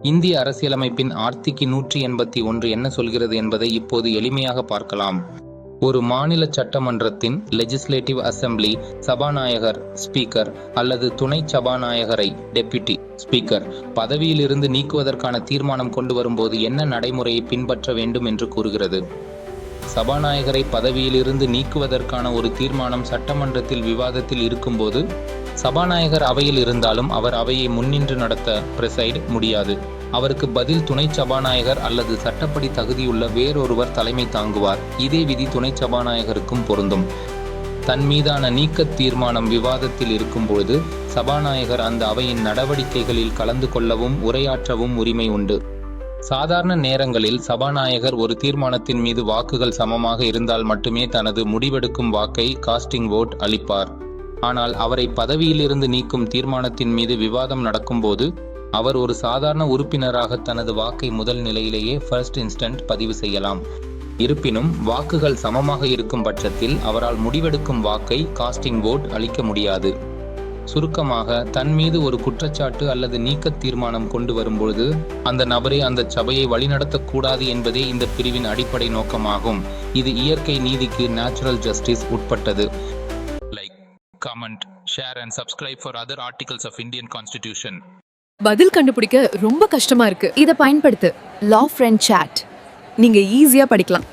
இந்திய அரசியலமைப்பின் ஆர்டிகி 181 என்ன சொல்கிறது என்பதை இப்போது எளிமையாக பார்க்கலாம். ஒரு மாநில சட்டமன்றத்தின் லெஜிஸ்லேட்டிவ் அசெம்பிளி சபாநாயகர் ஸ்பீக்கர் அல்லது துணை சபாநாயகரை டெப்யூட்டி ஸ்பீக்கர் பதவியிலிருந்து நீக்குவதற்கான தீர்மானம் கொண்டு வரும்போது என்ன நடைமுறையை பின்பற்ற வேண்டும் என்று கூறுகிறது. சபாநாயகரை பதவியிலிருந்து நீக்குவதற்கான ஒரு தீர்மானம் சட்டமன்றத்தில் விவாதத்தில் இருக்கும்போது சபாநாயகர் அவையில் இருந்தாலும் அவர் அவையை முன்னின்று நடத்த பிரசைட் முடியாது. அவருக்கு பதில் துணை சபாநாயகர் அல்லது சட்டப்படி தகுதியுள்ள வேறொருவர் தலைமை தாங்குவார். இதே விதி துணை சபாநாயகருக்கும் பொருந்தும். தன் மீதான நீக்க தீர்மானம் விவாதத்தில் இருக்கும்போது சபாநாயகர் அந்த அவையின் நடவடிக்கைகளில் கலந்து கொள்ளவும் உரையாற்றவும் உரிமை உண்டு. சாதாரண நேரங்களில் சபாநாயகர் ஒரு தீர்மானத்தின் மீது வாக்குகள் சமமாக இருந்தால் மட்டுமே தனது முடிவெடுக்கும் வாக்கை காஸ்டிங் வோட் அளிப்பார். ஆனால் அவரை பதவியிலிருந்து நீக்கும் தீர்மானத்தின் மீது விவாதம் நடக்கும்போது அவர் ஒரு சாதாரண உறுப்பினராக தனது வாக்கை முதல் நிலையிலேயே ஃபர்ஸ்ட் இன்ஸ்டன்ட் பதிவு செய்யலாம். இருப்பினும் வாக்குகள் சமமாக இருக்கும் பட்சத்தில் அவரால் முடிவெடுக்கும் வாக்கை காஸ்டிங் வோட் அளிக்க முடியாது. சுருக்கமாக, தன் மீது ஒரு குற்றச்சாட்டு அல்லது நீக்க தீர்மானம் கொண்டு வரும்பொழுது அந்த நபரே அந்த சபையை வழிநடத்தக்கூடாது என்பதே இந்த பிரிவின் அடிப்படை நோக்கமாகும். இது இயற்கை நீதிக்கு நேச்சுரல் ஜஸ்டிஸ் உட்பட்டது. Like, comment, share and subscribe for other articles of Indian constitution. பதில் கண்டுபிடிக்க ரொம்ப கஷ்டமா இருக்கு. இதை பயன்படுத்து. Law friend chat. நீங்க ஈஸியா படிக்கலாம்.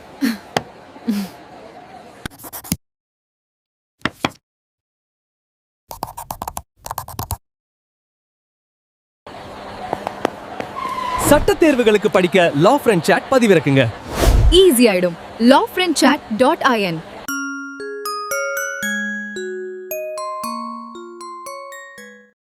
சட்ட தேர்வுகளுக்கு படிக்க லா ஃப்ரெண்ட் சாட் பதிவிறக்குங்க. ஈஸி ஆயிடும். lawfriendchat.in